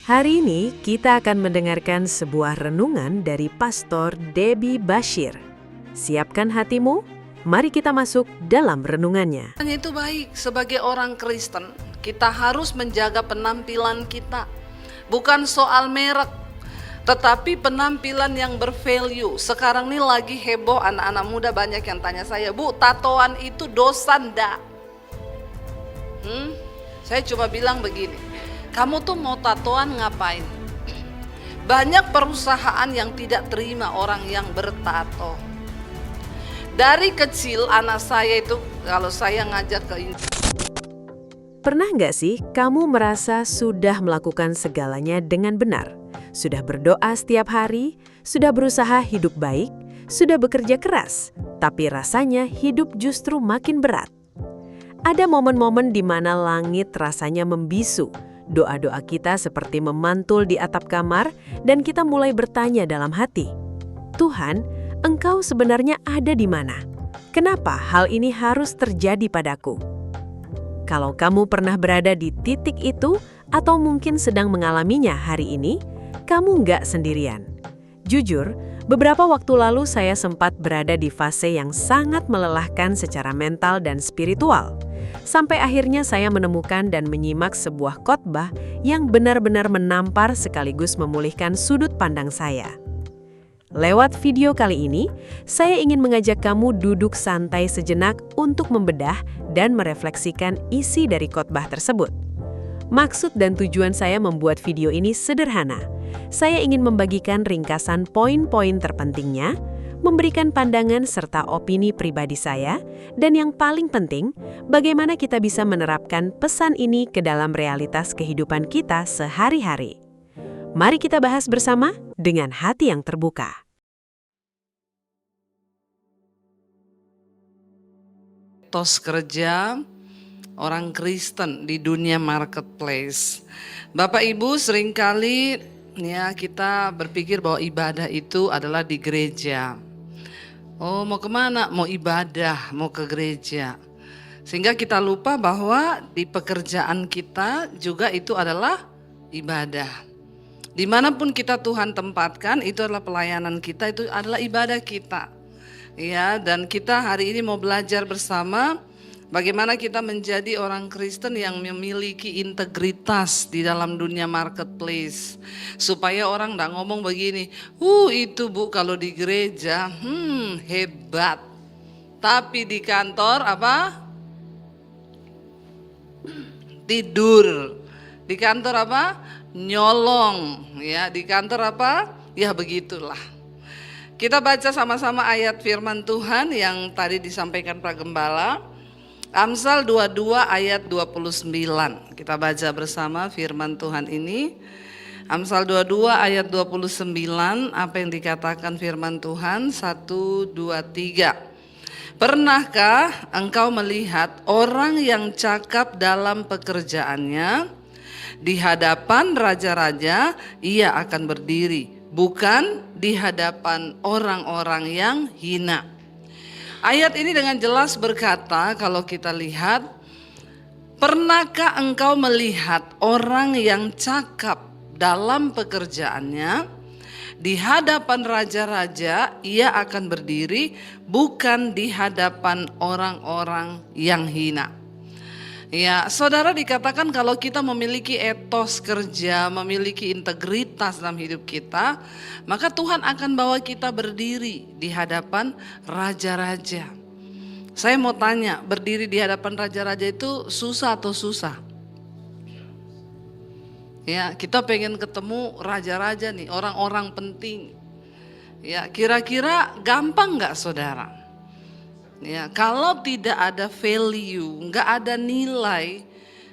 Hari ini kita akan mendengarkan sebuah renungan dari Pastor Debbie Bashir. Siapkan hatimu, mari kita masuk dalam renungannya. Itu baik, sebagai orang Kristen, kita harus menjaga penampilan kita. Bukan soal merek, tetapi penampilan yang bervalue. Sekarang ini lagi heboh, anak-anak muda banyak yang tanya saya, "Bu, tatoan itu dosa ndak?" Saya cuma bilang begini, kamu tuh mau tatoan ngapain? Banyak perusahaan yang tidak terima orang yang bertato. Dari kecil anak saya itu, kalau saya ngajak ke Pernah nggak sih kamu merasa sudah melakukan segalanya dengan benar? Sudah berdoa setiap hari, sudah berusaha hidup baik, sudah bekerja keras, tapi rasanya hidup justru makin berat. Ada momen-momen di mana langit rasanya membisu, doa-doa kita seperti memantul di atap kamar, dan kita mulai bertanya dalam hati, "Tuhan, Engkau sebenarnya ada di mana? Kenapa hal ini harus terjadi padaku?" Kalau kamu pernah berada di titik itu, atau mungkin sedang mengalaminya hari ini, kamu nggak sendirian. Jujur, beberapa waktu lalu saya sempat berada di fase yang sangat melelahkan secara mental dan spiritual. Sampai akhirnya saya menemukan dan menyimak sebuah khotbah yang benar-benar menampar sekaligus memulihkan sudut pandang saya. Lewat video kali ini, saya ingin mengajak kamu duduk santai sejenak untuk membedah dan merefleksikan isi dari khotbah tersebut. Maksud dan tujuan saya membuat video ini sederhana. Saya ingin membagikan ringkasan poin-poin terpentingnya, memberikan pandangan serta opini pribadi saya, dan yang paling penting, bagaimana kita bisa menerapkan pesan ini ke dalam realitas kehidupan kita sehari-hari. Mari kita bahas bersama dengan hati yang terbuka. etos kerja orang Kristen di dunia marketplace. Bapak Ibu, seringkali ya kita berpikir bahwa ibadah itu adalah di gereja. Oh, mau kemana? Mau ibadah, mau ke gereja. Sehingga kita lupa bahwa di pekerjaan kita juga itu adalah ibadah. Dimanapun kita Tuhan tempatkan, itu adalah pelayanan kita, itu adalah ibadah kita. Ya, dan kita hari ini mau belajar bersama bagaimana kita menjadi orang Kristen yang memiliki integritas di dalam dunia marketplace. Supaya orang tidak ngomong begini, itu Bu kalau di gereja, hebat. Tapi di kantor apa? Tidur. Di kantor apa? Nyolong. Ya, di kantor apa? Ya begitulah. Kita baca sama-sama ayat firman Tuhan yang tadi disampaikan Pak Gembala. Amsal 22 ayat 29. Kita baca bersama firman Tuhan ini. Amsal 22 ayat 29, apa yang dikatakan firman Tuhan? 1, 2, 3. Pernahkah engkau melihat orang yang cakap dalam pekerjaannya? Di hadapan raja-raja ia akan berdiri, bukan di hadapan orang-orang yang hina. Ayat ini dengan jelas berkata, kalau kita lihat, pernahkah engkau melihat orang yang cakap dalam pekerjaannya? Di hadapan raja-raja ia akan berdiri, bukan di hadapan orang-orang yang hina. Ya, saudara, dikatakan kalau kita memiliki etos kerja, memiliki integritas dalam hidup kita, maka Tuhan akan bawa kita berdiri di hadapan raja-raja. Saya mau tanya, berdiri di hadapan raja-raja itu susah atau susah? Ya, kita pengen ketemu raja-raja nih, orang-orang penting. Ya, kira-kira gampang nggak, saudara? Ya, kalau tidak ada value, nggak ada nilai,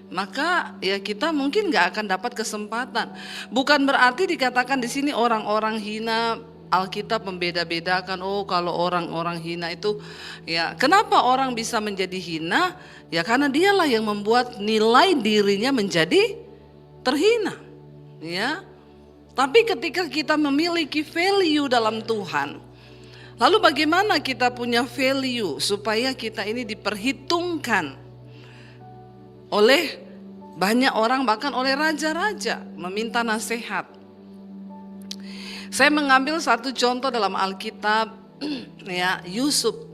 maka ya kita mungkin nggak akan dapat kesempatan. Bukan berarti dikatakan di sini orang-orang hina. Alkitab membeda-bedakan. Oh, kalau orang-orang hina itu, ya kenapa orang bisa menjadi hina? Ya karena dialah yang membuat nilai dirinya menjadi terhina. Ya, tapi ketika kita memiliki value dalam Tuhan, lalu bagaimana kita punya value supaya kita ini diperhitungkan oleh Banyak orang bahkan oleh raja-raja meminta nasihat. Saya mengambil satu contoh dalam Alkitab, ya, Yusuf.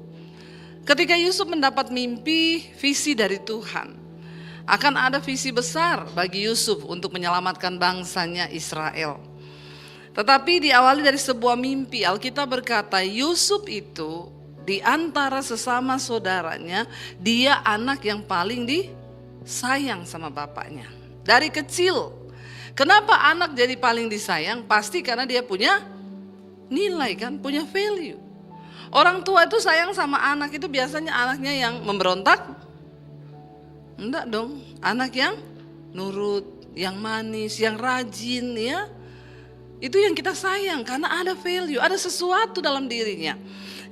Ketika Yusuf mendapat mimpi, visi dari Tuhan, akan ada visi besar bagi Yusuf untuk menyelamatkan bangsanya Israel. Tetapi diawali dari sebuah mimpi. Alkitab berkata Yusuf itu di antara sesama saudaranya, dia anak yang paling disayang sama bapaknya. Dari kecil. Kenapa anak jadi paling disayang? Pasti karena dia punya nilai kan, punya value. Orang tua itu sayang sama anak itu biasanya anaknya yang memberontak? Enggak dong, anak yang nurut, yang manis, yang rajin ya. Itu yang kita sayang karena ada value, ada sesuatu dalam dirinya.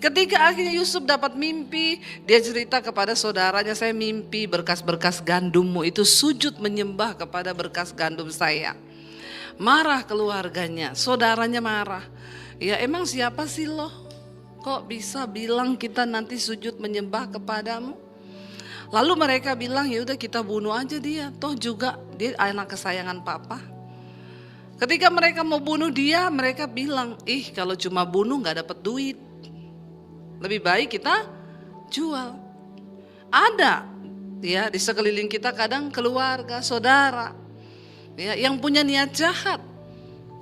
Ketika akhirnya Yusuf dapat mimpi, dia cerita kepada saudaranya, saya mimpi berkas-berkas gandummu itu sujud menyembah kepada berkas gandum saya. Marah keluarganya, saudaranya marah. Ya emang siapa sih lo? Kok bisa bilang kita nanti sujud menyembah kepadamu? Lalu mereka bilang ya udah kita bunuh aja dia, toh juga dia anak kesayangan papa. Ketika mereka mau bunuh dia, mereka bilang, kalau cuma bunuh gak dapat duit. Lebih baik kita jual. Ada ya di sekeliling kita kadang keluarga, saudara ya yang punya niat jahat.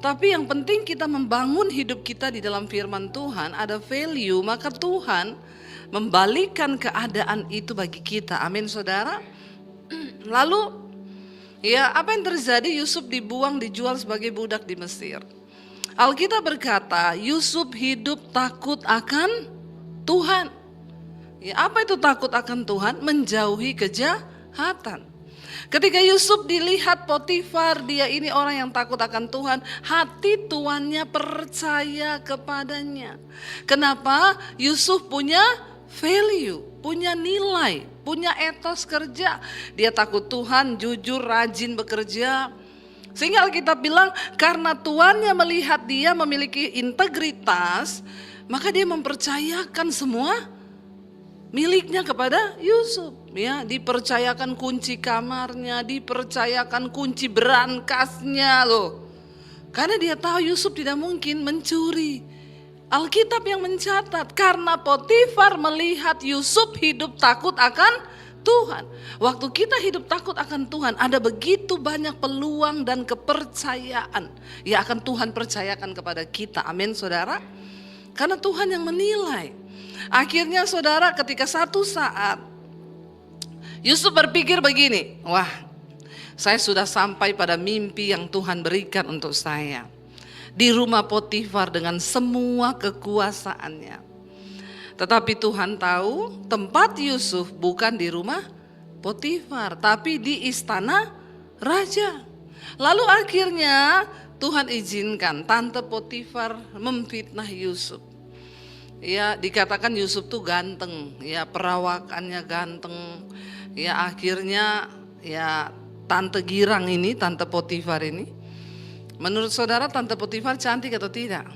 Tapi yang penting kita membangun hidup kita di dalam firman Tuhan, ada value, maka Tuhan membalikkan keadaan itu bagi kita. Amin saudara. Lalu ya apa yang terjadi? Yusuf dibuang, dijual sebagai budak di Mesir. Alkitab berkata Yusuf hidup takut akan Tuhan. Ya, apa itu takut akan Tuhan? Menjauhi kejahatan. Ketika Yusuf dilihat Potifar, dia ini orang yang takut akan Tuhan, hati tuannya percaya kepadanya. Kenapa? Yusuf punya value, punya nilai, punya etos kerja. Dia takut Tuhan, jujur, rajin bekerja. Sehingga Alkitab bilang karena tuannya melihat dia memiliki integritas, maka dia mempercayakan semua miliknya kepada Yusuf. Ya, dipercayakan kunci kamarnya, dipercayakan kunci berangkasnya loh. Karena dia tahu Yusuf tidak mungkin mencuri. Alkitab yang mencatat karena Potifar melihat Yusuf hidup takut akan Tuhan. Waktu kita hidup takut akan Tuhan, ada begitu banyak peluang dan kepercayaan yang akan Tuhan percayakan kepada kita. Amin saudara. Karena Tuhan yang menilai. Akhirnya saudara ketika satu saat Yusuf berpikir begini, wah saya sudah sampai pada mimpi yang Tuhan berikan untuk saya. Di rumah Potifar dengan semua kekuasaannya. Tetapi Tuhan tahu tempat Yusuf bukan di rumah Potifar, tapi di istana raja. Lalu akhirnya Tuhan izinkan tante Potifar memfitnah Yusuf. Ya dikatakan Yusuf tuh ganteng, ya perawakannya ganteng. Ya akhirnya ya tante girang ini, tante Potifar ini. Menurut saudara tante Potifar cantik atau tidak?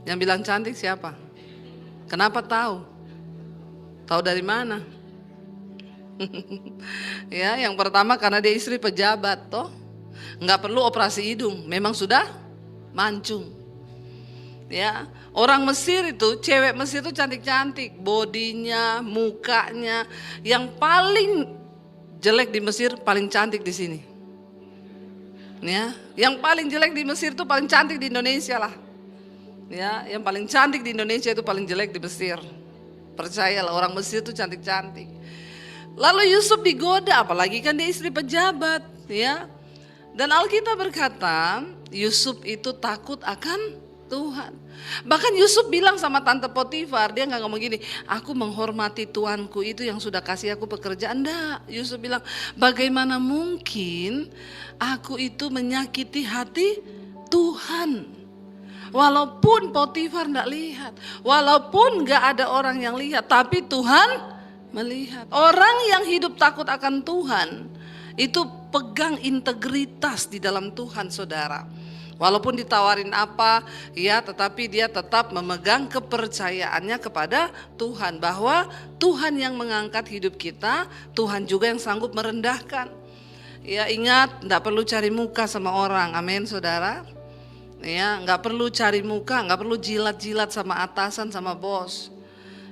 Yang bilang cantik siapa? Kenapa tahu? Tahu dari mana? Ya yang pertama karena dia istri pejabat toh. Nggak perlu operasi hidung, memang sudah mancung. Ya, orang Mesir itu, cewek Mesir itu cantik-cantik, bodinya, mukanya. Yang paling jelek di Mesir paling cantik di sini. Ya, yang paling jelek di Mesir itu paling cantik di Indonesia lah. Ya, yang paling cantik di Indonesia itu paling jelek di Mesir. Percayalah orang Mesir itu cantik-cantik. Lalu Yusuf digoda, apalagi kan dia istri pejabat, ya. Dan Alkitab berkata, Yusuf itu takut akan Tuhan. Bahkan Yusuf bilang sama tante Potifar, dia nggak ngomong gini, aku menghormati tuanku itu yang sudah kasih aku pekerjaan. Enggak, Yusuf bilang, bagaimana mungkin aku itu menyakiti hati Tuhan. Walaupun Potifar enggak lihat, walaupun nggak ada orang yang lihat, tapi Tuhan melihat. Orang yang hidup takut akan Tuhan itu pegang integritas di dalam Tuhan saudara. Walaupun ditawarin apa, ya, tetapi dia tetap memegang kepercayaannya kepada Tuhan, bahwa Tuhan yang mengangkat hidup kita, Tuhan juga yang sanggup merendahkan. Ya, ingat, enggak perlu cari muka sama orang. Amin, saudara. Ya, enggak perlu cari muka, enggak perlu jilat-jilat sama atasan, sama bos.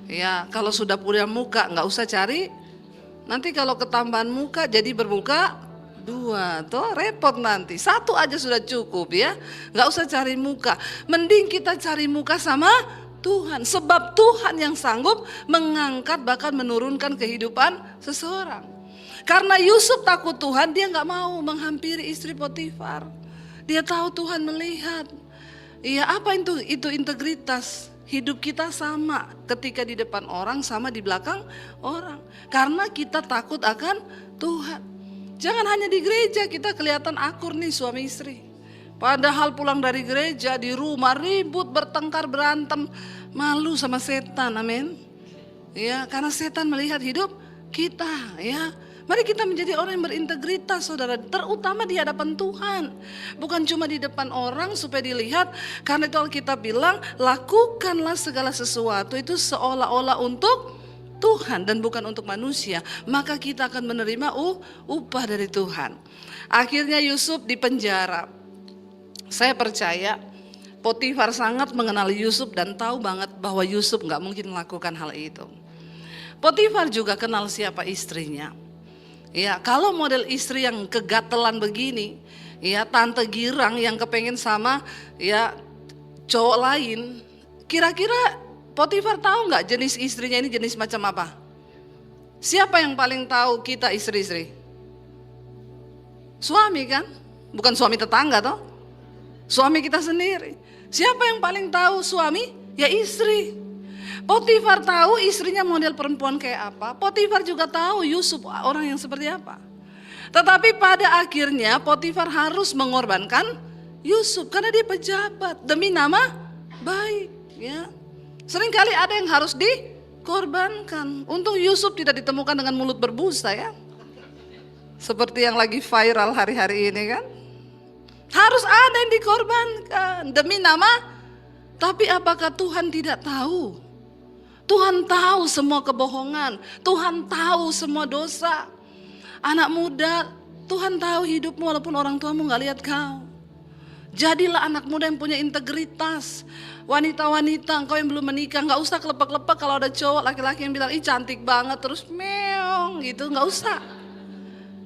Ya, kalau sudah punya muka enggak usah cari. Nanti kalau ketambahan muka jadi bermuka dua, toh repot nanti. Satu aja sudah cukup ya, nggak usah cari muka. Mending kita cari muka sama Tuhan, sebab Tuhan yang sanggup mengangkat bahkan menurunkan kehidupan seseorang. Karena Yusuf takut Tuhan, dia nggak mau menghampiri istri Potifar. Dia tahu Tuhan melihat. Iya, apa itu integritas? Hidup kita sama ketika di depan orang, sama di belakang orang. Karena kita takut akan Tuhan. Jangan hanya di gereja kita kelihatan akur nih suami istri. Padahal pulang dari gereja di rumah ribut, bertengkar, berantem, malu sama setan. Amin. Ya, karena setan melihat hidup kita, ya. Mari kita menjadi orang yang berintegritas, saudara, terutama di hadapan Tuhan. Bukan cuma di depan orang supaya dilihat. Karena itu Alkitab bilang, lakukanlah segala sesuatu itu seolah-olah untuk Tuhan dan bukan untuk manusia, maka kita akan menerima upah dari Tuhan. Akhirnya Yusuf dipenjara. Saya percaya Potifar sangat mengenali Yusuf dan tahu banget bahwa Yusuf gak mungkin melakukan hal itu. Potifar juga kenal siapa istrinya. Ya, kalau model istri yang kegatelan begini, ya, tante girang yang kepengen sama ya cowok lain, kira-kira Potifar tahu nggak jenis istrinya ini jenis macam apa? Siapa yang paling tahu kita istri-istri? Suami kan? Bukan suami tetangga toh? Suami kita sendiri. Siapa yang paling tahu suami? Ya istri. Potifar tahu istrinya model perempuan kayak apa. Potifar juga tahu Yusuf orang yang seperti apa. Tetapi pada akhirnya Potifar harus mengorbankan Yusuf karena dia pejabat demi nama baik, ya. Seringkali ada yang harus dikorbankan. Untung Yusuf tidak ditemukan dengan mulut berbusa ya. Seperti yang lagi viral hari-hari ini kan. Harus ada yang dikorbankan demi nama. Tapi apakah Tuhan tidak tahu? Tuhan tahu semua kebohongan. Tuhan tahu semua dosa. Anak muda, Tuhan tahu hidupmu walaupun orang tuamu gak lihat kau. Jadilah anak muda yang punya integritas. Wanita-wanita, engkau yang belum menikah, gak usah kelepek-lepek kalau ada cowok laki-laki yang bilang, ih cantik banget, terus meong gitu, gak usah.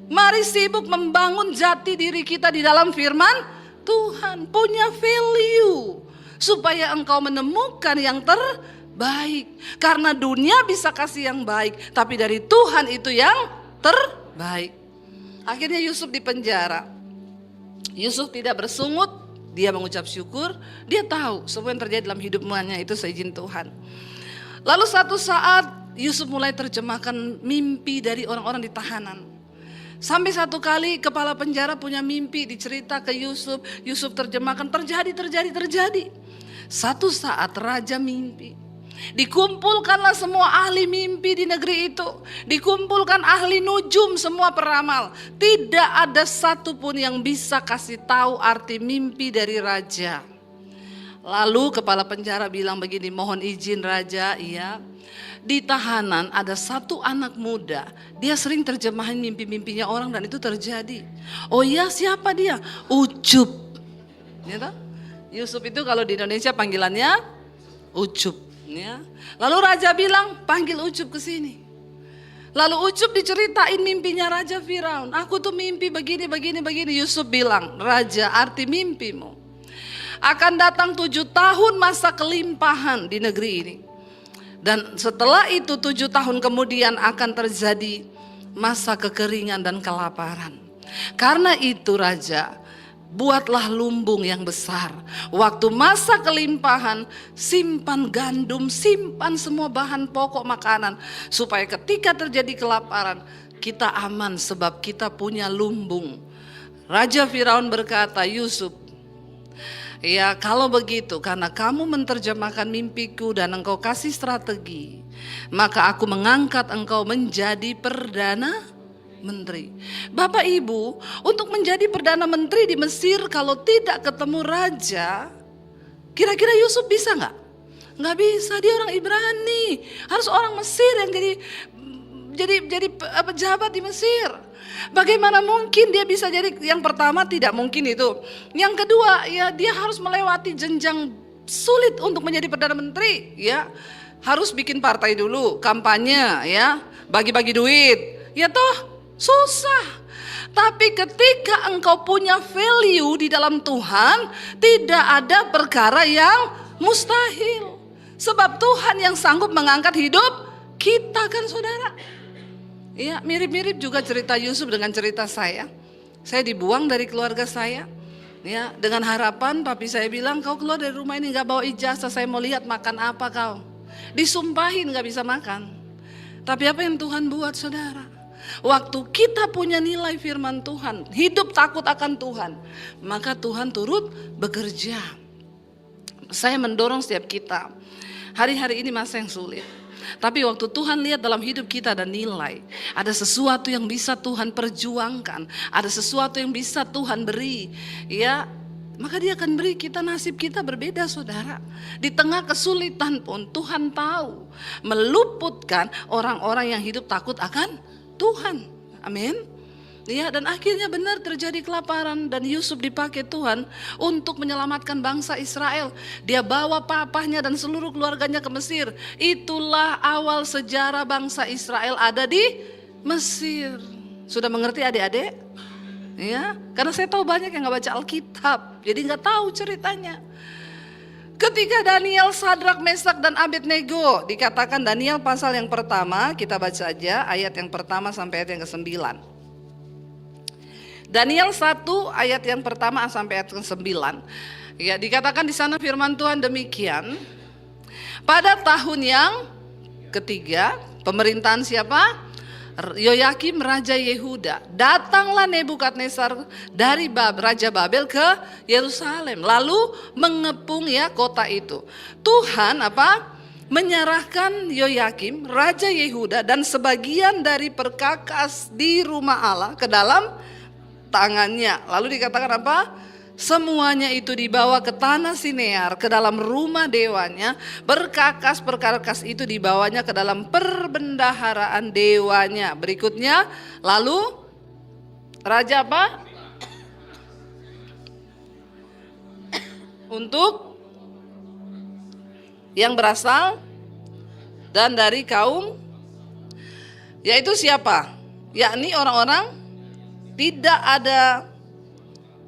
Mari sibuk membangun jati diri kita di dalam firman Tuhan. Punya value, supaya engkau menemukan yang terbaik. Karena dunia bisa kasih yang baik, tapi dari Tuhan itu yang terbaik. Akhirnya Yusuf dipenjara. Yusuf tidak bersungut. Dia mengucap syukur, dia tahu semua yang terjadi dalam hidupnya itu seizin Tuhan. Lalu satu saat Yusuf mulai terjemahkan mimpi dari orang-orang di tahanan. Sampai satu kali kepala penjara punya mimpi, dicerita ke Yusuf, Yusuf terjemahkan, terjadi. Satu saat raja mimpi. Dikumpulkanlah semua ahli mimpi di negeri itu. Dikumpulkan ahli nujum, semua peramal. Tidak ada satupun yang bisa kasih tahu arti mimpi dari raja. Lalu kepala penjara bilang begini, mohon izin raja, iya. Di tahanan ada satu anak muda. Dia sering terjemahin mimpi-mimpinya orang dan itu terjadi. Oh iya, siapa dia? Ucup. Ya, Yusuf itu kalau di Indonesia panggilannya Ucup. Ya. Lalu raja bilang, panggil Ucup ke sini. Lalu Ucup diceritain mimpinya Raja Firaun. Aku tuh mimpi begini. Yusuf bilang, raja, arti mimpimu akan datang 7 tahun masa kelimpahan di negeri ini. Dan setelah itu 7 tahun kemudian akan terjadi masa kekeringan dan kelaparan. Karena itu raja, buatlah lumbung yang besar. Waktu masa kelimpahan, simpan gandum, simpan semua bahan pokok makanan. Supaya ketika terjadi kelaparan, kita aman sebab kita punya lumbung. Raja Firaun berkata, Yusuf, ya kalau begitu karena kamu menerjemahkan mimpiku dan engkau kasih strategi, maka aku mengangkat engkau menjadi perdana menteri. Bapak Ibu, untuk menjadi Perdana Menteri di Mesir kalau tidak ketemu raja, kira-kira Yusuf bisa nggak? Nggak bisa, dia orang Ibrani. Harus orang Mesir yang jadi pejabat di Mesir. Bagaimana mungkin dia bisa jadi? Yang pertama tidak mungkin itu. Yang kedua, ya dia harus melewati jenjang sulit untuk menjadi Perdana Menteri, ya. Harus bikin partai dulu, kampanye, ya, bagi-bagi duit. Ya toh, susah. Tapi ketika engkau punya value di dalam Tuhan, tidak ada perkara yang mustahil. Sebab Tuhan yang sanggup mengangkat hidup kita kan saudara. Ya, mirip-mirip juga cerita Yusuf dengan cerita saya. Saya dibuang dari keluarga saya. Ya, dengan harapan papi saya bilang, kau keluar dari rumah ini gak bawa ijazah, saya mau lihat makan apa kau. Disumpahin gak bisa makan. Tapi apa yang Tuhan buat saudara? Waktu kita punya nilai firman Tuhan, hidup takut akan Tuhan, maka Tuhan turut bekerja. Saya mendorong setiap kita. Hari-hari ini masa yang sulit. Tapi waktu Tuhan lihat dalam hidup kita ada nilai, ada sesuatu yang bisa Tuhan perjuangkan, ada sesuatu yang bisa Tuhan beri, ya, maka Dia akan beri kita, nasib kita berbeda saudara. Di tengah kesulitan pun Tuhan tahu meluputkan orang-orang yang hidup takut akan Tuhan. Amin. Ya, dan akhirnya benar terjadi kelaparan dan Yusuf dipakai Tuhan untuk menyelamatkan bangsa Israel. Dia bawa papahnya dan seluruh keluarganya ke Mesir. Itulah awal sejarah bangsa Israel ada di Mesir. Sudah mengerti adik-adik? Ya, karena saya tahu banyak yang gak baca Alkitab, jadi gak tahu ceritanya. Ketika Daniel, Sadrak, Mesak, dan Abednego, dikatakan Daniel pasal yang pertama, kita baca aja ayat yang pertama sampai ayat yang ke-9. Daniel 1 ayat yang pertama sampai ayat ke-9. Ya, dikatakan di sana firman Tuhan demikian. Pada tahun yang ketiga, pemerintahan siapa? Yoyakim Raja Yehuda. Datanglah Nebukadnezar dari Raja Babel ke Yerusalem, lalu mengepung ya kota itu. Tuhan menyerahkan Yoyakim Raja Yehuda dan sebagian dari perkakas di rumah Allah ke dalam tangannya. Lalu dikatakan apa? Semuanya itu dibawa ke tanah Sinear, ke dalam rumah dewanya. Perkakas-perkakas itu dibawanya ke dalam perbendaharaan dewanya. Berikutnya, lalu raja apa? Untuk yang berasal dan dari kaum, yaitu siapa? Yakni orang-orang tidak ada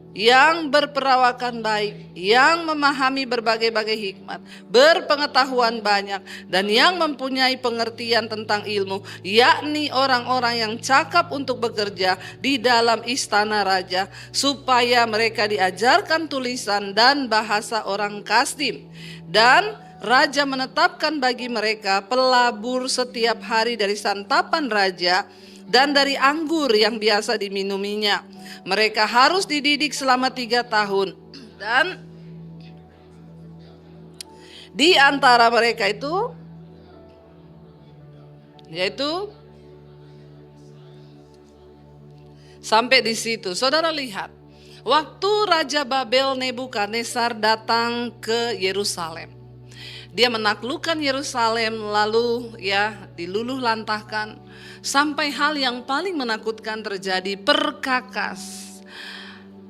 yang berperawakan baik, yang memahami berbagai-bagai hikmat, berpengetahuan banyak, dan yang mempunyai pengertian tentang ilmu, yakni orang-orang yang cakap untuk bekerja di dalam istana raja, supaya mereka diajarkan tulisan dan bahasa orang Kasdim. Dan raja menetapkan bagi mereka pelabur setiap hari dari santapan raja, dan dari anggur yang biasa diminuminya. Mereka harus dididik selama 3 tahun. Dan di antara mereka itu, yaitu sampai di situ. Saudara lihat, waktu Raja Babel Nebukadnezar datang ke Yerusalem, dia menaklukkan Yerusalem, lalu ya diluluh lantahkan. Sampai hal yang paling menakutkan terjadi, perkakas,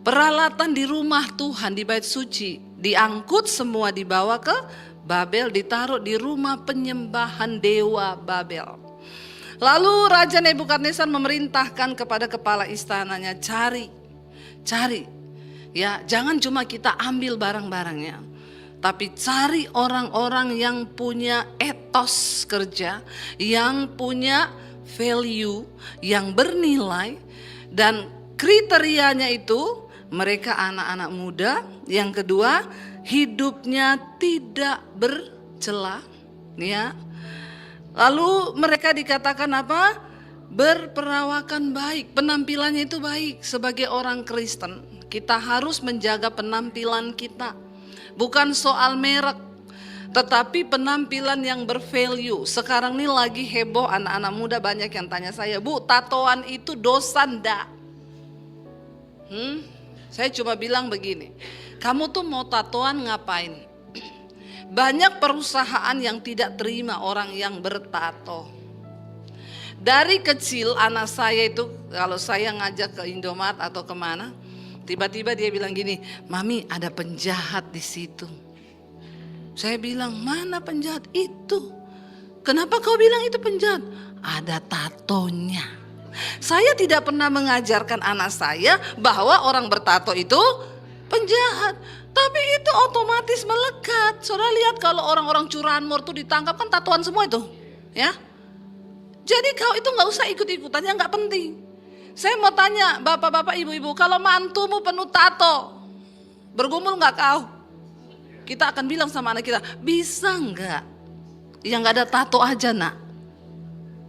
peralatan di rumah Tuhan di bait suci diangkut semua, dibawa ke Babel, ditaruh di rumah penyembahan dewa Babel. Lalu Raja Nebukadnezar memerintahkan kepada kepala istananya, cari, ya jangan cuma kita ambil barang-barangnya, tapi cari orang-orang yang punya etos kerja, yang punya value, yang bernilai, dan kriterianya itu mereka anak-anak muda. Yang kedua, hidupnya tidak bercela, ya. Lalu mereka dikatakan apa? Berperawakan baik, penampilannya itu baik. Sebagai orang Kristen, kita harus menjaga penampilan kita. Bukan soal merek, tetapi penampilan yang bervalue. Sekarang ini lagi heboh, anak-anak muda banyak yang tanya saya, Bu, tatoan itu dosa ndak? Saya cuma bilang begini, kamu tuh mau tatoan ngapain? Banyak perusahaan yang tidak terima orang yang bertato. Dari kecil anak saya itu, kalau saya ngajak ke Indomaret atau kemana, tiba-tiba dia bilang gini, Mami ada penjahat di situ. Saya bilang, mana penjahat itu? Kenapa kau bilang itu penjahat? Ada tatonya. Saya tidak pernah mengajarkan anak saya bahwa orang bertato itu penjahat. Tapi itu otomatis melekat. Saudara lihat kalau orang-orang curanmor itu ditangkap kan tatoan semua itu. Ya. Jadi kau itu gak usah ikut-ikutan, yang gak penting. Saya mau tanya bapak-bapak ibu-ibu, kalau mantumu penuh tato, bergumul gak kau? Kita akan bilang sama anak kita, bisa gak? Yang gak ada tato aja nak.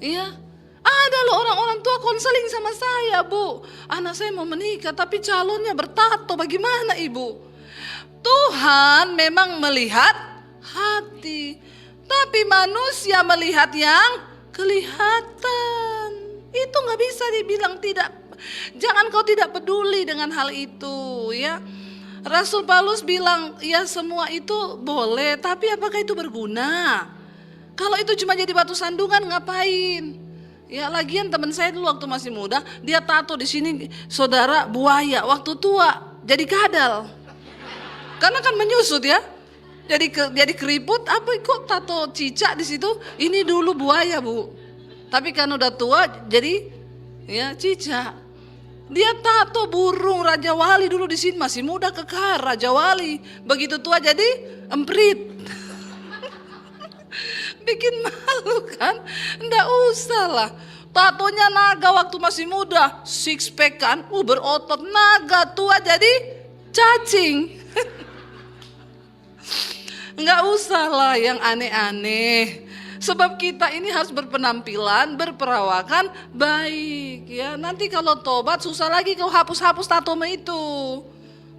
Iya. Ada loh orang-orang tua konseling sama saya, Bu. Anak saya mau menikah tapi calonnya bertato, bagaimana ibu? Tuhan memang melihat hati, tapi manusia melihat yang kelihatan. Itu gak bisa dibilang tidak. Jangan kau tidak peduli dengan hal itu ya. Rasul Paulus bilang ya semua itu boleh, tapi apakah itu berguna? Kalau itu cuma jadi batu sandungan ngapain? Ya lagian teman saya dulu waktu masih muda, dia tato di sini saudara buaya, waktu tua jadi kadal. Karena kan menyusut ya. Jadi keriput, apa kok tato cicak di situ? Ini dulu buaya, Bu. Tapi kan udah tua jadi ya cicak. Dia tato burung Raja Wali dulu di sini, masih muda kekar Raja Wali. Begitu tua jadi emprit. Bikin malu kan? Nggak usah lah. Tatonya naga waktu masih muda, six pack kan, berotot. Naga tua jadi cacing. Nggak usah lah yang aneh-aneh. Sebab kita ini harus berpenampilan, berperawakan baik ya. Nanti kalau tobat susah lagi kau hapus-hapus tatomu itu.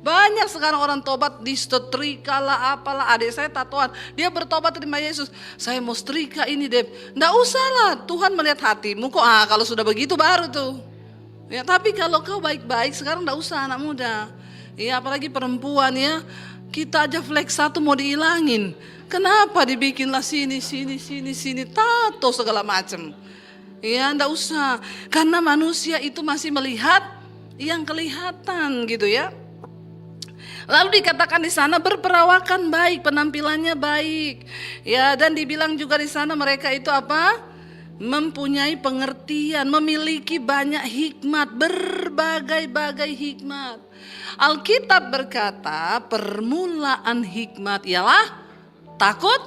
Banyak sekarang orang tobat disetrika lah apalah. Adik saya tatoan, dia bertobat terima Yesus. Saya mau setrika ini Deb. Nggak usah lah, Tuhan melihat hatimu kok. Kalau sudah begitu baru tuh ya. Tapi kalau kau baik-baik sekarang nggak usah anak muda ya, apalagi perempuan ya. Kita aja flex satu mau dihilangin. Kenapa dibikinlah sini tato segala macam ya. Nggak usah, karena manusia itu masih melihat yang kelihatan gitu ya. Lalu dikatakan di sana berperawakan baik, penampilannya baik. Ya, dan dibilang juga di sana mereka itu apa? Mempunyai pengertian, memiliki banyak hikmat, berbagai-bagai hikmat. Alkitab berkata, permulaan hikmat ialah takut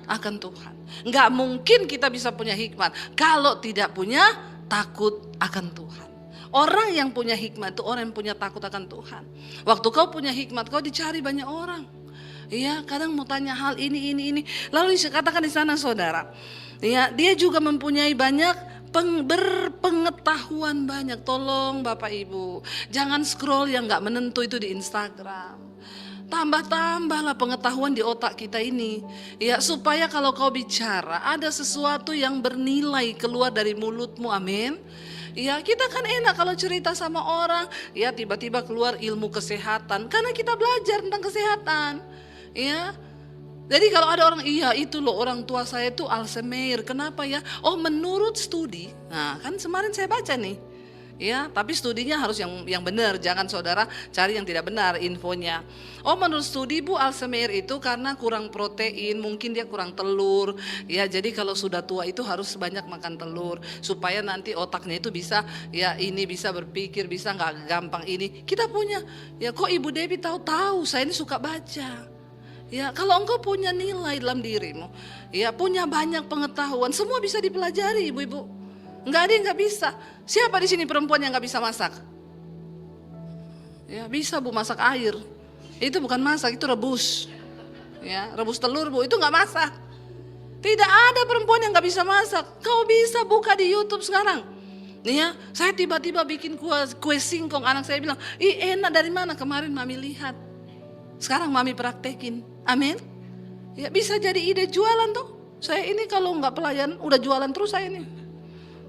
akan Tuhan. Enggak mungkin kita bisa punya hikmat kalau tidak punya takut akan Tuhan. Orang yang punya hikmat itu orang yang punya takut akan Tuhan. Waktu kau punya hikmat, kau dicari banyak orang. Iya, kadang mau tanya hal ini. Lalu dikatakan di sana saudara, ya, dia juga mempunyai banyak berpengetahuan banyak. Tolong Bapak Ibu, jangan scroll yang nggak menentu itu di Instagram. Tambah-tambahlah pengetahuan di otak kita ini, ya, supaya kalau kau bicara ada sesuatu yang bernilai keluar dari mulutmu. Amin. Ya, kita kan enak kalau cerita sama orang, ya tiba-tiba keluar ilmu kesehatan karena kita belajar tentang kesehatan. Ya. Jadi kalau ada orang, iya itu loh orang tua saya itu Alzheimer. Kenapa ya? Oh, menurut studi. Nah, kan kemarin saya baca nih. Ya, tapi studinya harus yang benar, jangan saudara cari yang tidak benar infonya. Oh, menurut studi Bu, Alzheimer itu karena kurang protein, mungkin dia kurang telur. Ya, jadi kalau sudah tua itu harus banyak makan telur supaya nanti otaknya itu bisa ya ini bisa berpikir, bisa nggak gampang ini. Kita punya. Ya, kok Ibu Debbie tahu-tahu? Saya ini suka baca. Ya, kalau engkau punya nilai dalam dirimu, ya punya banyak pengetahuan, semua bisa dipelajari ibu-ibu. Nggak ada yang nggak bisa. Siapa di sini perempuan yang nggak bisa masak? Ya bisa Bu, masak air. Itu bukan masak, itu rebus. Ya, rebus telur Bu, itu nggak masak. Tidak ada perempuan yang nggak bisa masak. Kau bisa buka di YouTube sekarang. Nih ya, saya tiba-tiba bikin kue singkong. Anak saya bilang, ih enak dari mana? Kemarin Mami lihat. Sekarang Mami praktekin. Amin. Ya bisa jadi ide jualan tuh. Saya ini kalau nggak pelayan udah jualan terus saya ini.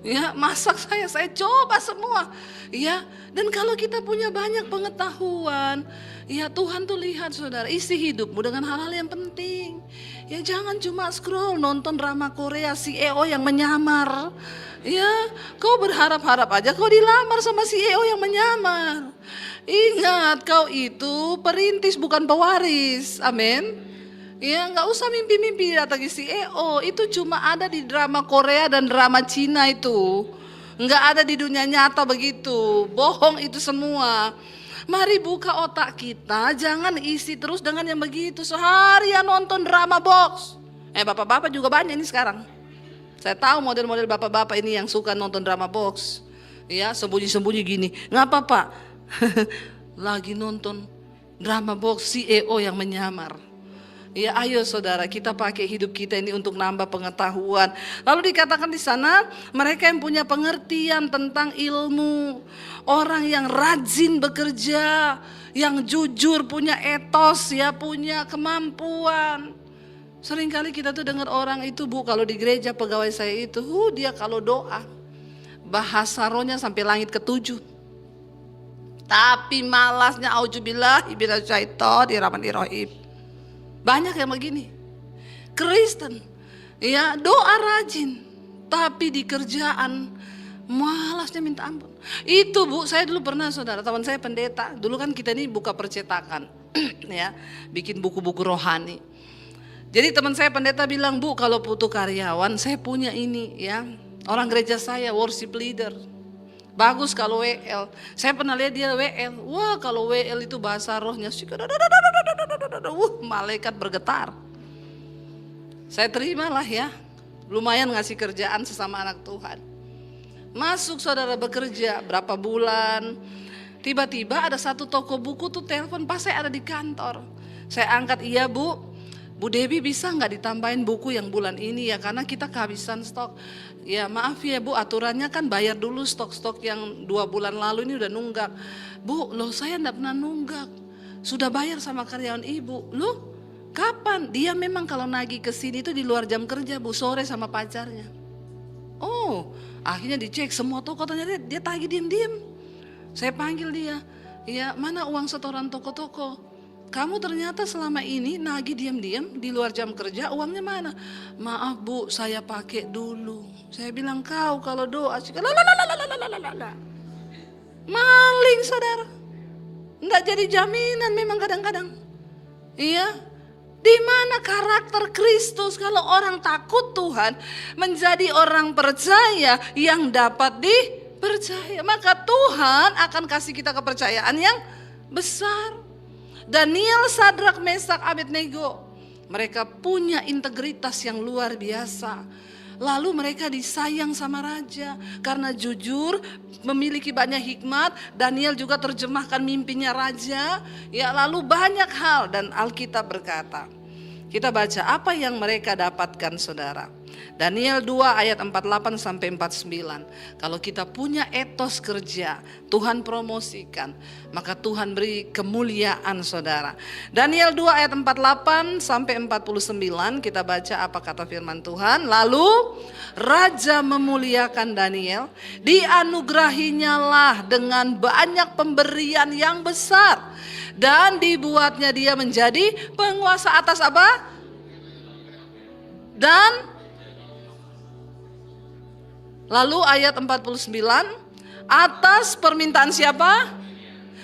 Ya masak saya coba semua. Ya dan kalau kita punya banyak pengetahuan, ya Tuhan tuh lihat saudara, isi hidupmu dengan hal-hal yang penting. Ya jangan cuma scroll nonton drama Korea CEO yang menyamar. Ya kau berharap-harap aja kau dilamar sama CEO yang menyamar. Ingat kau itu perintis bukan pewaris. Amin. Ya nggak usah mimpi-mimpi datang CEO, itu cuma ada di drama Korea dan drama Cina itu. Nggak ada di dunia nyata begitu, bohong itu semua. Mari buka otak kita, jangan isi terus dengan yang begitu. Seharian nonton drama box. Bapak-bapak juga banyak ini sekarang. Saya tahu model-model bapak-bapak ini yang suka nonton drama box. Ya sembunyi-sembunyi gini, nggak apa-apa. Lagi nonton drama box CEO yang menyamar. Ya ayo saudara, kita pakai hidup kita ini untuk nambah pengetahuan. Lalu dikatakan di sana, mereka yang punya pengertian tentang ilmu, orang yang rajin bekerja, yang jujur, punya etos, ya punya kemampuan. Seringkali kita tuh dengar orang itu, Bu, kalau di gereja pegawai saya itu, dia kalau doa bahasa rohnya sampai langit ke-7. Tapi malasnya auzubillahi minasyaitonir rahmanir. Banyak yang begini, Kristen, ya doa rajin, tapi di kerjaan malasnya minta ampun. Itu Bu, saya dulu pernah saudara, teman saya pendeta, dulu kan kita ini buka percetakan, ya, bikin buku-buku rohani. Jadi teman saya pendeta bilang, Bu kalau butuh karyawan, saya punya ini ya, orang gereja saya worship leader. Bagus kalau WL. Saya pernah lihat dia WL. Wah kalau WL itu bahasa rohnya. Malaikat bergetar. Saya terimalah ya. Lumayan ngasih kerjaan sesama anak Tuhan. Masuk saudara bekerja berapa bulan. Tiba-tiba ada satu toko buku tuh telepon pas saya ada di kantor. Saya angkat, iya Bu. Bu Debbie bisa nggak ditambahin buku yang bulan ini ya, karena kita kehabisan stok. Ya maaf ya Bu, aturannya kan bayar dulu stok-stok yang 2 bulan lalu ini udah nunggak. Bu, loh saya enggak pernah nunggak. Sudah bayar sama karyawan Ibu. Loh, kapan? Dia memang kalau nagih ke sini itu di luar jam kerja Bu, sore sama pacarnya. Oh, akhirnya dicek semua toko, ternyata dia tagih diam-diam. Saya panggil dia. Ya, mana uang setoran toko-toko? Kamu ternyata selama ini nagih diam-diam di luar jam kerja, uangnya mana? Maaf Bu, saya pakai dulu. Saya bilang kau kalau doa sih, maling saudara. Enggak jadi jaminan memang kadang-kadang. Iya. Di mana karakter Kristus kalau orang takut Tuhan menjadi orang percaya yang dapat dipercaya, maka Tuhan akan kasih kita kepercayaan yang besar. Daniel, Sadrak, Mesak, Abednego, mereka punya integritas yang luar biasa. Lalu mereka disayang sama raja karena jujur, memiliki banyak hikmat. Daniel juga terjemahkan mimpinya raja. Ya, lalu banyak hal, dan Alkitab berkata, kita baca apa yang mereka dapatkan saudara. Daniel 2 ayat 48 sampai 49. Kalau kita punya etos kerja, Tuhan promosikan, maka Tuhan beri kemuliaan saudara. Daniel 2 ayat 48 sampai 49, kita baca apa kata firman Tuhan. Lalu raja memuliakan Daniel, dianugerahinya lah dengan banyak pemberian yang besar, dan dibuatnya dia menjadi penguasa atas apa? Dan lalu ayat 49, atas permintaan siapa?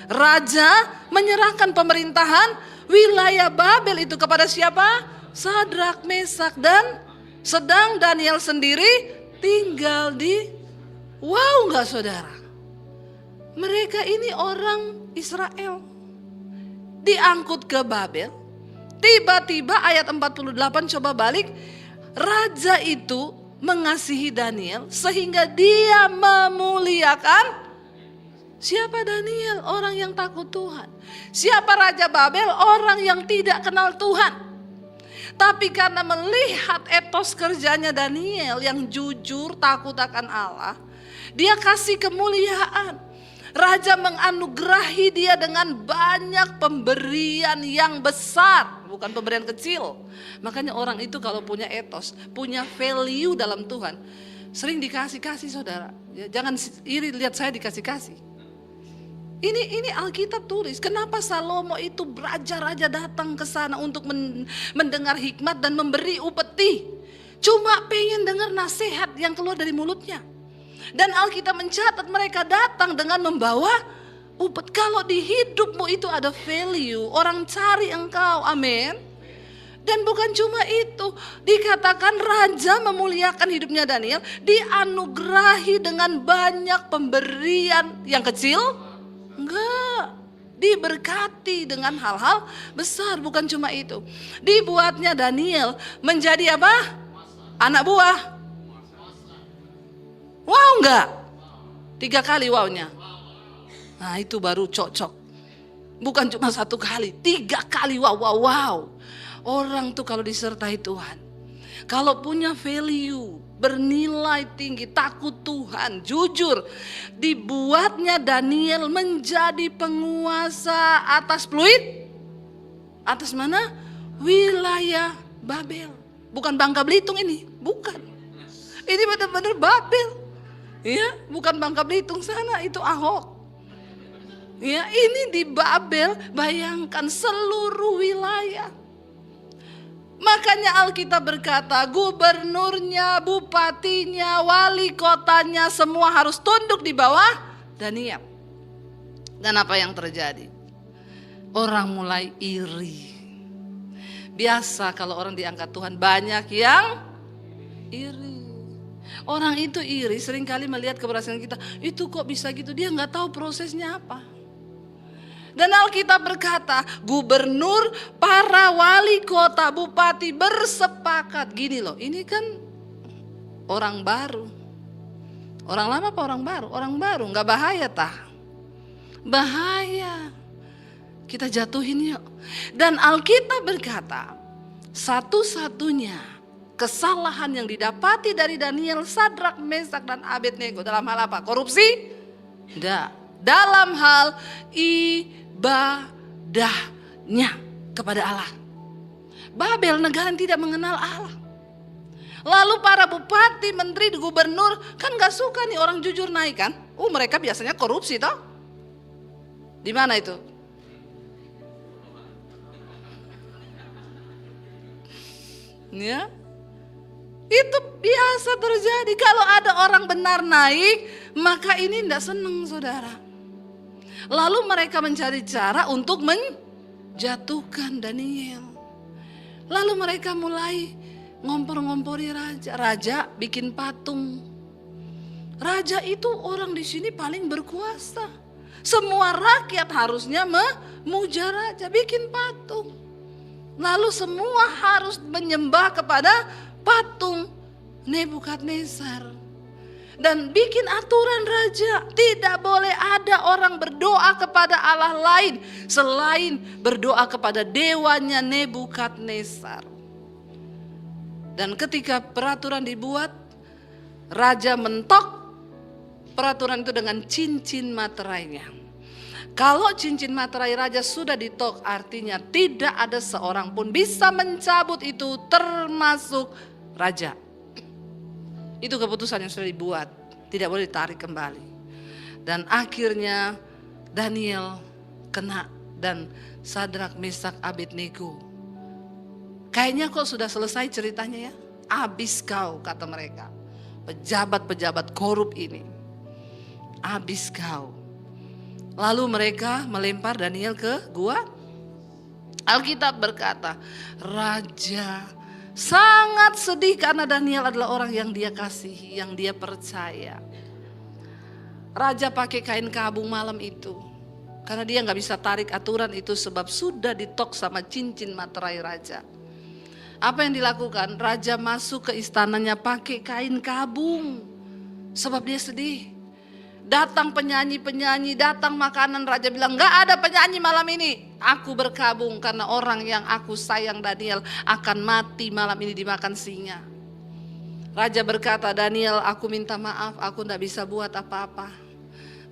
Raja menyerahkan pemerintahan wilayah Babel itu kepada siapa? Sadrak, Mesak, dan sedang Daniel sendiri tinggal di, wow enggak saudara? Mereka ini orang Israel, diangkut ke Babel. Tiba-tiba ayat 48, coba balik, raja itu mengasihi Daniel sehingga dia memuliakan siapa? Daniel, orang yang takut Tuhan. Siapa Raja Babel? Orang yang tidak kenal Tuhan. Tapi karena melihat etos kerjanya Daniel yang jujur, takut akan Allah, dia kasih kemuliaan. Raja menganugerahi dia dengan banyak pemberian yang besar. bukan pemberian kecil. Makanya orang itu kalau punya etos, punya value dalam Tuhan, sering dikasih-kasih saudara. Ya, jangan iri lihat saya dikasih-kasih. Ini Alkitab tulis, kenapa Salomo itu raja-raja datang ke sana untuk mendengar hikmat dan memberi upeti. Cuma pengen dengar nasihat yang keluar dari mulutnya. Dan Alkitab mencatat mereka datang dengan membawa upet. Kalau di hidupmu itu ada value, orang cari engkau, amin. Dan bukan cuma itu, dikatakan raja memuliakan hidupnya Daniel, dianugerahi dengan banyak pemberian yang kecil. Enggak, diberkati dengan hal-hal besar. Bukan cuma itu, dibuatnya Daniel menjadi apa? Anak buah. Wow enggak? 3 kali wownya. Nah itu baru cocok. Bukan cuma 1 kali, 3 kali wow. Orang tuh kalau disertai Tuhan, kalau punya value, bernilai tinggi, takut Tuhan, jujur, dibuatnya Daniel menjadi penguasa atas fluid. Atas mana? Wilayah Babel. Bukan Bangka Belitung ini, bukan. Ini benar-benar Babel. Ya, bukan Bangka Belitung sana, itu Ahok. Ya, ini di Babel, bayangkan seluruh wilayah. Makanya Alkitab berkata, gubernurnya, bupatinya, wali kotanya, semua harus tunduk di bawah Daniel. Dan apa yang terjadi? Orang mulai iri. Biasa kalau orang diangkat Tuhan, banyak yang iri. Orang itu iri, seringkali melihat keberhasilan kita, itu kok bisa gitu, dia gak tahu prosesnya apa. Dan Alkitab berkata, gubernur, para wali kota, bupati bersepakat. Gini loh, ini kan orang baru. Orang lama apa orang baru? Orang baru, gak bahaya tah? Bahaya. Kita jatuhin yuk. Dan Alkitab berkata, satu-satunya kesalahan yang didapati dari Daniel, Sadrak, Mesak, dan Abednego dalam hal apa? Korupsi? Tidak. Dalam hal ibadahnya kepada Allah. Babel negara yang tidak mengenal Allah. Lalu para bupati, menteri, gubernur kan gak suka nih orang jujur naik kan. Mereka biasanya korupsi toh. Di mana itu? Ya, itu biasa terjadi. Kalau ada orang benar naik, maka ini tidak senang saudara. Lalu mereka mencari cara untuk menjatuhkan Daniel. Lalu mereka mulai ngompor-ngompori raja. Raja bikin patung. Raja itu orang di sini paling berkuasa. Semua rakyat harusnya memuja raja, bikin patung. Lalu semua harus menyembah kepada patung Nebukadnezar. Dan bikin aturan raja, tidak boleh ada orang berdoa kepada Allah lain selain berdoa kepada dewanya Nebukadnezar. Dan ketika peraturan dibuat, raja mentok peraturan itu dengan cincin materainya. Kalau cincin materai raja sudah ditok, artinya tidak ada seorang pun bisa mencabut itu, termasuk raja. Itu keputusan yang sudah dibuat, tidak boleh ditarik kembali. Dan akhirnya Daniel kena, dan Sadrak, Mesak, Abednego. Kayaknya kok sudah selesai ceritanya ya. Habis kau, kata mereka. Pejabat-pejabat korup ini. Habis kau. Lalu mereka melempar Daniel ke gua. Alkitab berkata, raja sangat sedih karena Daniel adalah orang yang dia kasihi, yang dia percaya. Raja pakai kain kabung malam itu, karena dia gak bisa tarik aturan itu sebab sudah ditok sama cincin materai raja. Apa yang dilakukan? Raja masuk ke istananya pakai kain kabung, sebab dia sedih. Datang penyanyi-penyanyi, datang makanan, raja bilang gak ada penyanyi malam ini. Aku berkabung karena orang yang aku sayang, Daniel, akan mati malam ini dimakan singa. Raja berkata, Daniel, aku minta maaf, aku gak bisa buat apa-apa.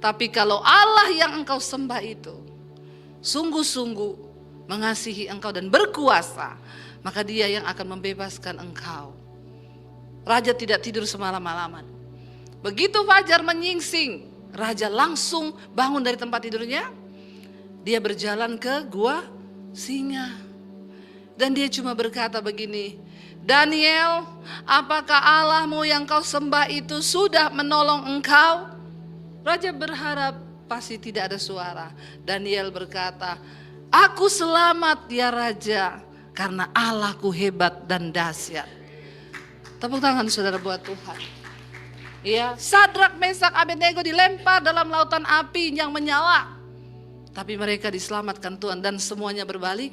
Tapi kalau Allah yang engkau sembah itu sungguh-sungguh mengasihi engkau dan berkuasa, maka Dia yang akan membebaskan engkau. Raja tidak tidur semalam-malaman. Begitu fajar menyingsing, raja langsung bangun dari tempat tidurnya. Dia berjalan ke gua singa. Dan dia cuma berkata begini, Daniel, apakah Allahmu yang kau sembah itu sudah menolong engkau? Raja berharap pasti tidak ada suara. Daniel berkata, aku selamat ya Raja, karena Allahku hebat dan dahsyat. Tepuk tangan saudara buat Tuhan. Ya, Sadrak, Mesak, Abednego dilempar dalam lautan api yang menyala. Tapi mereka diselamatkan Tuhan dan semuanya berbalik.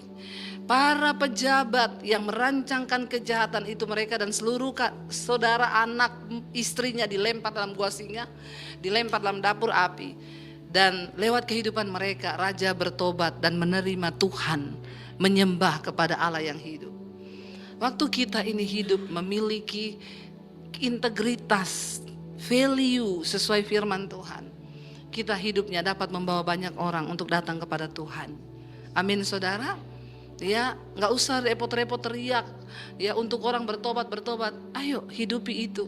Para pejabat yang merancangkan kejahatan itu, mereka dan seluruh saudara, anak, istrinya dilempar dalam gua singa, dilempar dalam dapur api. Dan lewat kehidupan mereka, raja bertobat dan menerima Tuhan, menyembah kepada Allah yang hidup. Waktu kita ini hidup memiliki integritas, value sesuai firman Tuhan, kita hidupnya dapat membawa banyak orang untuk datang kepada Tuhan. Amin saudara. Ya, nggak usah repot-repot teriak ya untuk orang bertobat. Ayo hidupi itu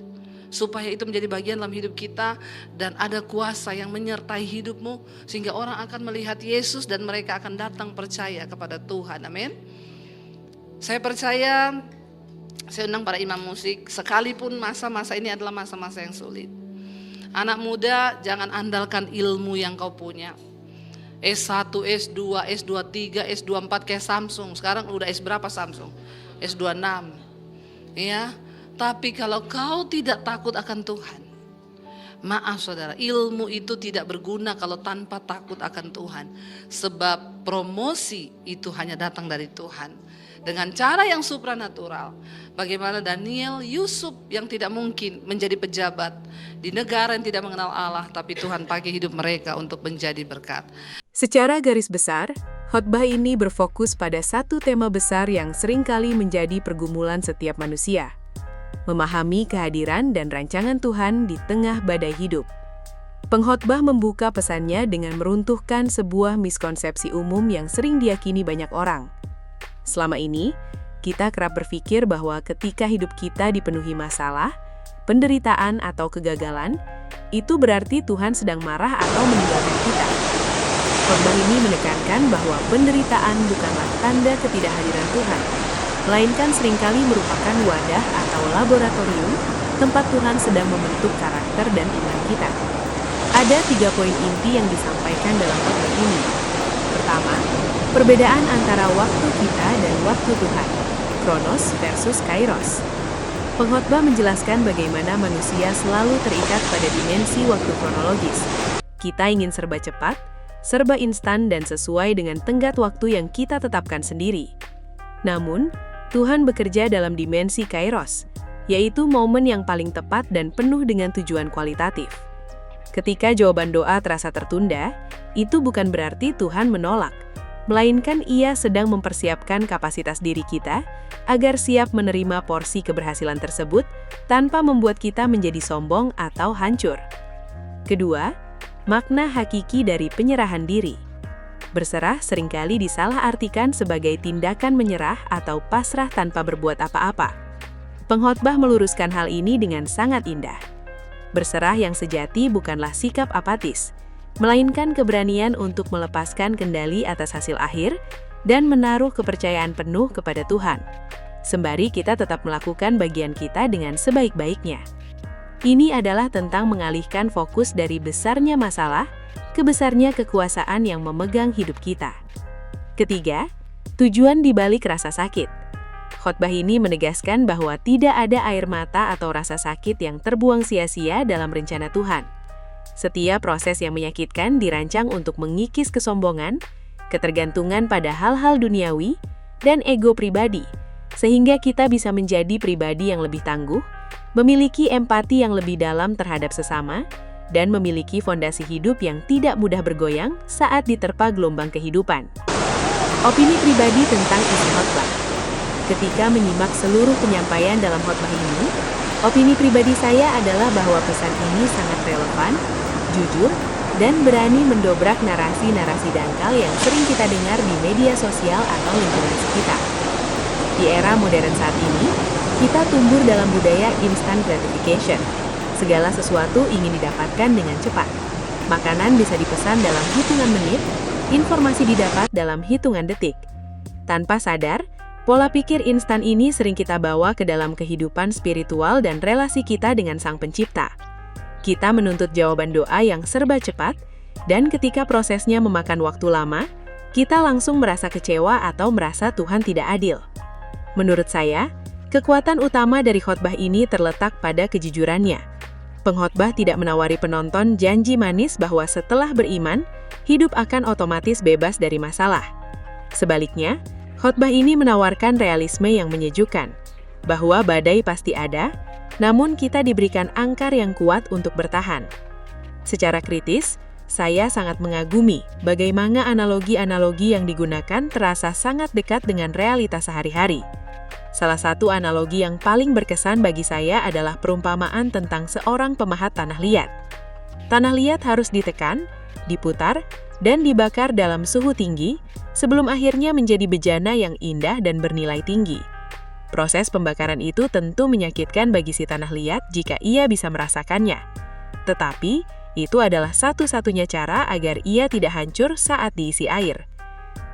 supaya itu menjadi bagian dalam hidup kita dan ada kuasa yang menyertai hidupmu sehingga orang akan melihat Yesus dan mereka akan datang percaya kepada Tuhan. Amin. Saya percaya, saya undang para imam musik, sekalipun masa-masa ini adalah masa-masa yang sulit. Anak muda, jangan andalkan ilmu yang kau punya. S1, S2, S23, S24 kayak Samsung. Sekarang udah S berapa Samsung? S26. Ya. Tapi kalau kau tidak takut akan Tuhan, maaf saudara, ilmu itu tidak berguna kalau tanpa takut akan Tuhan. Sebab promosi itu hanya datang dari Tuhan. Dengan cara yang supranatural. Bagaimana Daniel, Yusuf yang tidak mungkin menjadi pejabat di negara yang tidak mengenal Allah, tapi Tuhan pakai hidup mereka untuk menjadi berkat. Secara garis besar, khotbah ini berfokus pada satu tema besar yang seringkali menjadi pergumulan setiap manusia. Memahami kehadiran dan rancangan Tuhan di tengah badai hidup. Pengkhotbah membuka pesannya dengan meruntuhkan sebuah miskonsepsi umum yang sering diyakini banyak orang. Selama ini, kita kerap berpikir bahwa ketika hidup kita dipenuhi masalah, penderitaan atau kegagalan, itu berarti Tuhan sedang marah atau meninggalkan kita. Khotbah ini menekankan bahwa penderitaan bukanlah tanda ketidakhadiran Tuhan, melainkan seringkali merupakan wadah atau laboratorium tempat Tuhan sedang membentuk karakter dan iman kita. Ada 3 poin inti yang disampaikan dalam khotbah ini. Pertama, perbedaan antara waktu kita dan waktu Tuhan, Kronos versus Kairos. Pengkhotbah menjelaskan bagaimana manusia selalu terikat pada dimensi waktu kronologis. Kita ingin serba cepat, serba instan dan sesuai dengan tenggat waktu yang kita tetapkan sendiri. Namun, Tuhan bekerja dalam dimensi Kairos, yaitu momen yang paling tepat dan penuh dengan tujuan kualitatif. Ketika jawaban doa terasa tertunda, itu bukan berarti Tuhan menolak, melainkan Ia sedang mempersiapkan kapasitas diri kita agar siap menerima porsi keberhasilan tersebut tanpa membuat kita menjadi sombong atau hancur. Kedua, makna hakiki dari penyerahan diri. Berserah seringkali disalahartikan sebagai tindakan menyerah atau pasrah tanpa berbuat apa-apa. Pengkhotbah meluruskan hal ini dengan sangat indah. Berserah yang sejati bukanlah sikap apatis, melainkan keberanian untuk melepaskan kendali atas hasil akhir dan menaruh kepercayaan penuh kepada Tuhan. Sembari kita tetap melakukan bagian kita dengan sebaik-baiknya. Ini adalah tentang mengalihkan fokus dari besarnya masalah ke besarnya kekuasaan yang memegang hidup kita. Ketiga, tujuan di balik rasa sakit. Khotbah ini menegaskan bahwa tidak ada air mata atau rasa sakit yang terbuang sia-sia dalam rencana Tuhan. Setiap proses yang menyakitkan dirancang untuk mengikis kesombongan, ketergantungan pada hal-hal duniawi, dan ego pribadi, sehingga kita bisa menjadi pribadi yang lebih tangguh, memiliki empati yang lebih dalam terhadap sesama, dan memiliki fondasi hidup yang tidak mudah bergoyang saat diterpa gelombang kehidupan. Opini pribadi tentang isi khotbah. Ketika menyimak seluruh penyampaian dalam khotbah ini, opini pribadi saya adalah bahwa pesan ini sangat relevan, jujur, dan berani mendobrak narasi-narasi dangkal yang sering kita dengar di media sosial atau lingkungan sekitar. Di era modern saat ini, kita tumbuh dalam budaya instant gratification. Segala sesuatu ingin didapatkan dengan cepat. Makanan bisa dipesan dalam hitungan menit, informasi didapat dalam hitungan detik. Tanpa sadar, pola pikir instan ini sering kita bawa ke dalam kehidupan spiritual dan relasi kita dengan Sang Pencipta. Kita menuntut jawaban doa yang serba cepat, dan ketika prosesnya memakan waktu lama, kita langsung merasa kecewa atau merasa Tuhan tidak adil. Menurut saya, kekuatan utama dari khotbah ini terletak pada kejujurannya. Pengkhotbah tidak menawari penonton janji manis bahwa setelah beriman, hidup akan otomatis bebas dari masalah. Sebaliknya, khotbah ini menawarkan realisme yang menyejukkan, bahwa badai pasti ada, namun kita diberikan angkar yang kuat untuk bertahan. Secara kritis, saya sangat mengagumi bagaimana analogi-analogi yang digunakan terasa sangat dekat dengan realitas sehari-hari. Salah satu analogi yang paling berkesan bagi saya adalah perumpamaan tentang seorang pemahat tanah liat. Tanah liat harus ditekan, diputar, dan dibakar dalam suhu tinggi sebelum akhirnya menjadi bejana yang indah dan bernilai tinggi. Proses pembakaran itu tentu menyakitkan bagi si tanah liat jika ia bisa merasakannya. Tetapi, itu adalah satu-satunya cara agar ia tidak hancur saat diisi air.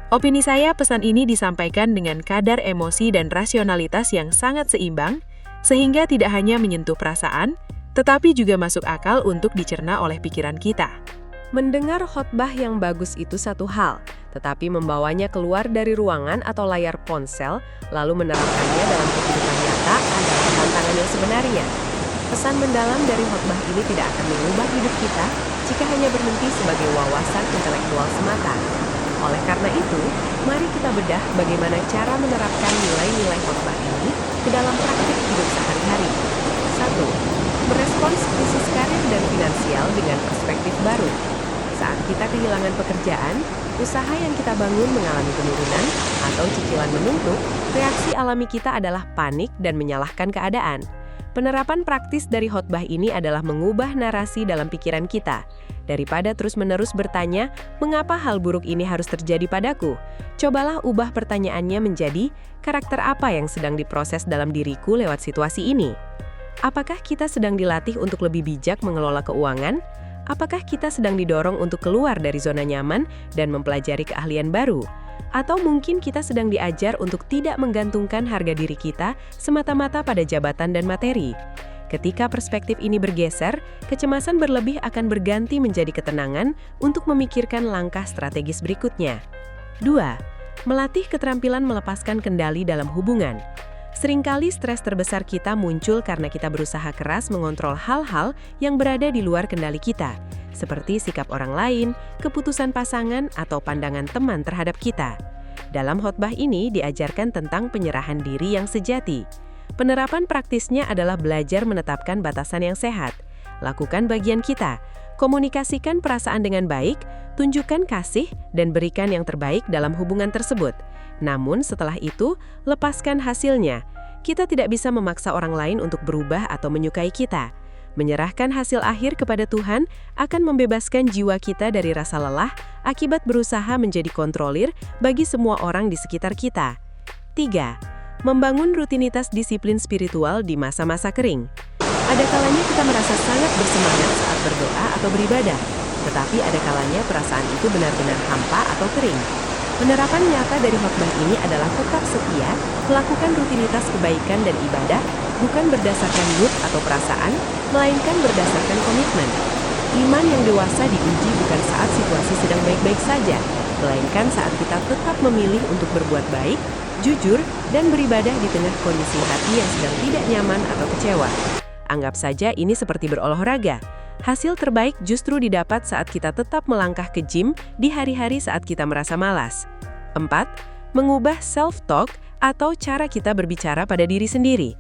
Opini saya, pesan ini disampaikan dengan kadar emosi dan rasionalitas yang sangat seimbang, sehingga tidak hanya menyentuh perasaan, tetapi juga masuk akal untuk dicerna oleh pikiran kita. Mendengar khotbah yang bagus itu satu hal, tetapi membawanya keluar dari ruangan atau layar ponsel, lalu menerapkannya dalam kehidupan nyata adalah tantangan yang sebenarnya. Pesan mendalam dari khotbah ini tidak akan mengubah hidup kita jika hanya berhenti sebagai wawasan intelektual semata. Oleh karena itu, mari kita bedah bagaimana cara menerapkan nilai-nilai khotbah ini ke dalam praktik hidup sehari-hari. 1. Merespons krisis karir dan finansial dengan perspektif baru. Saat kita kehilangan pekerjaan, usaha yang kita bangun mengalami penurunan, atau cicilan menumpuk, reaksi alami kita adalah panik dan menyalahkan keadaan. Penerapan praktis dari khotbah ini adalah mengubah narasi dalam pikiran kita. Daripada terus-menerus bertanya, mengapa hal buruk ini harus terjadi padaku? Cobalah ubah pertanyaannya menjadi, karakter apa yang sedang diproses dalam diriku lewat situasi ini? Apakah kita sedang dilatih untuk lebih bijak mengelola keuangan? Apakah kita sedang didorong untuk keluar dari zona nyaman dan mempelajari keahlian baru? Atau mungkin kita sedang diajar untuk tidak menggantungkan harga diri kita semata-mata pada jabatan dan materi? Ketika perspektif ini bergeser, kecemasan berlebih akan berganti menjadi ketenangan untuk memikirkan langkah strategis berikutnya. 2. Melatih keterampilan melepaskan kendali dalam hubungan. Seringkali stres terbesar kita muncul karena kita berusaha keras mengontrol hal-hal yang berada di luar kendali kita, seperti sikap orang lain, keputusan pasangan, atau pandangan teman terhadap kita. Dalam khotbah ini diajarkan tentang penyerahan diri yang sejati. Penerapan praktisnya adalah belajar menetapkan batasan yang sehat. Lakukan bagian kita, komunikasikan perasaan dengan baik, tunjukkan kasih, dan berikan yang terbaik dalam hubungan tersebut. Namun setelah itu, lepaskan hasilnya. Kita tidak bisa memaksa orang lain untuk berubah atau menyukai kita. Menyerahkan hasil akhir kepada Tuhan akan membebaskan jiwa kita dari rasa lelah akibat berusaha menjadi kontrolir bagi semua orang di sekitar kita. 3. Membangun rutinitas disiplin spiritual di masa-masa kering. Ada kalanya kita merasa sangat bersemangat saat berdoa atau beribadah, tetapi ada kalanya perasaan itu benar-benar hampa atau kering. Penerapan nyata dari khotbah ini adalah tetap setia, melakukan rutinitas kebaikan dan ibadah, bukan berdasarkan mood atau perasaan, melainkan berdasarkan komitmen. Iman yang dewasa diuji bukan saat situasi sedang baik-baik saja, melainkan saat kita tetap memilih untuk berbuat baik, jujur, dan beribadah di tengah kondisi hati yang sedang tidak nyaman atau kecewa. Anggap saja ini seperti berolahraga. Hasil terbaik justru didapat saat kita tetap melangkah ke gym di hari-hari saat kita merasa malas. 4. Mengubah self-talk atau cara kita berbicara pada diri sendiri.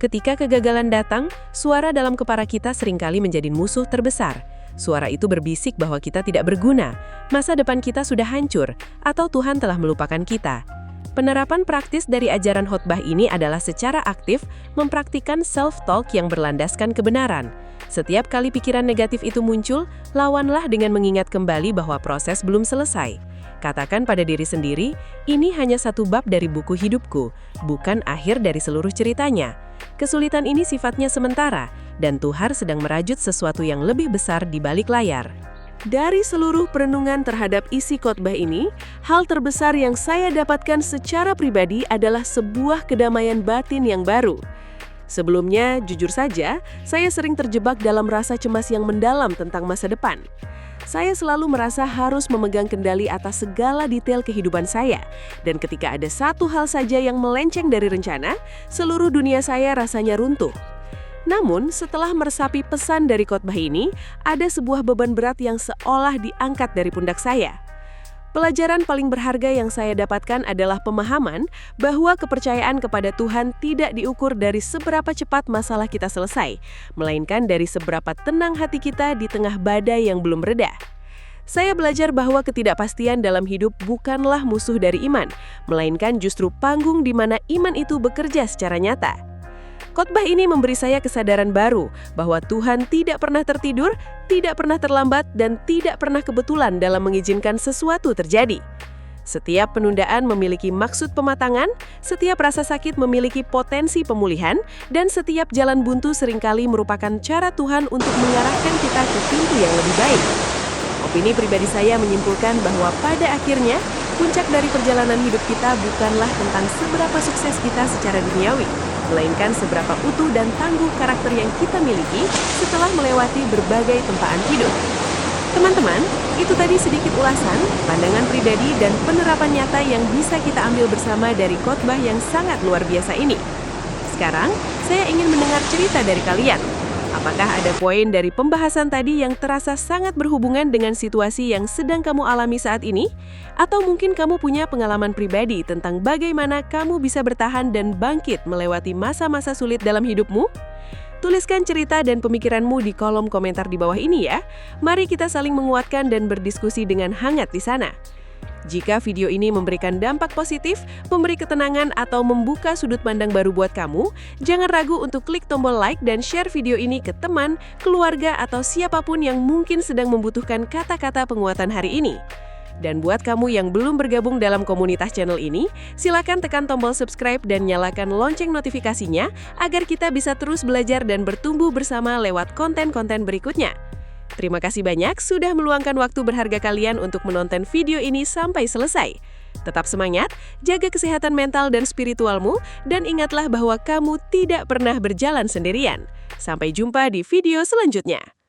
Ketika kegagalan datang, suara dalam kepala kita seringkali menjadi musuh terbesar. Suara itu berbisik bahwa kita tidak berguna, masa depan kita sudah hancur, atau Tuhan telah melupakan kita. Penerapan praktis dari ajaran khotbah ini adalah secara aktif mempraktikkan self-talk yang berlandaskan kebenaran. Setiap kali pikiran negatif itu muncul, lawanlah dengan mengingat kembali bahwa proses belum selesai. Katakan pada diri sendiri, ini hanya satu bab dari buku hidupku, bukan akhir dari seluruh ceritanya. Kesulitan ini sifatnya sementara, dan Tuhan sedang merajut sesuatu yang lebih besar di balik layar. Dari seluruh perenungan terhadap isi khotbah ini, hal terbesar yang saya dapatkan secara pribadi adalah sebuah kedamaian batin yang baru. Sebelumnya, jujur saja, saya sering terjebak dalam rasa cemas yang mendalam tentang masa depan. Saya selalu merasa harus memegang kendali atas segala detail kehidupan saya. Dan ketika ada satu hal saja yang melenceng dari rencana, seluruh dunia saya rasanya runtuh. Namun, setelah meresapi pesan dari khotbah ini, ada sebuah beban berat yang seolah diangkat dari pundak saya. Pelajaran paling berharga yang saya dapatkan adalah pemahaman bahwa kepercayaan kepada Tuhan tidak diukur dari seberapa cepat masalah kita selesai, melainkan dari seberapa tenang hati kita di tengah badai yang belum reda. Saya belajar bahwa ketidakpastian dalam hidup bukanlah musuh dari iman, melainkan justru panggung di mana iman itu bekerja secara nyata. Khotbah ini memberi saya kesadaran baru bahwa Tuhan tidak pernah tertidur, tidak pernah terlambat, dan tidak pernah kebetulan dalam mengizinkan sesuatu terjadi. Setiap penundaan memiliki maksud pematangan, setiap rasa sakit memiliki potensi pemulihan, dan setiap jalan buntu seringkali merupakan cara Tuhan untuk mengarahkan kita ke pintu yang lebih baik. Opini pribadi saya menyimpulkan bahwa pada akhirnya, puncak dari perjalanan hidup kita bukanlah tentang seberapa sukses kita secara duniawi, melainkan seberapa utuh dan tangguh karakter yang kita miliki setelah melewati berbagai tempaan hidup. Teman-teman, itu tadi sedikit ulasan, pandangan pribadi dan penerapan nyata yang bisa kita ambil bersama dari khotbah yang sangat luar biasa ini. Sekarang, saya ingin mendengar cerita dari kalian. Apakah ada poin dari pembahasan tadi yang terasa sangat berhubungan dengan situasi yang sedang kamu alami saat ini? Atau mungkin kamu punya pengalaman pribadi tentang bagaimana kamu bisa bertahan dan bangkit melewati masa-masa sulit dalam hidupmu? Tuliskan cerita dan pemikiranmu di kolom komentar di bawah ini ya. Mari kita saling menguatkan dan berdiskusi dengan hangat di sana. Jika video ini memberikan dampak positif, memberi ketenangan, atau membuka sudut pandang baru buat kamu, jangan ragu untuk klik tombol like dan share video ini ke teman, keluarga, atau siapapun yang mungkin sedang membutuhkan kata-kata penguatan hari ini. Dan buat kamu yang belum bergabung dalam komunitas channel ini, silakan tekan tombol subscribe dan nyalakan lonceng notifikasinya agar kita bisa terus belajar dan bertumbuh bersama lewat konten-konten berikutnya. Terima kasih banyak sudah meluangkan waktu berharga kalian untuk menonton video ini sampai selesai. Tetap semangat, jaga kesehatan mental dan spiritualmu, dan ingatlah bahwa kamu tidak pernah berjalan sendirian. Sampai jumpa di video selanjutnya.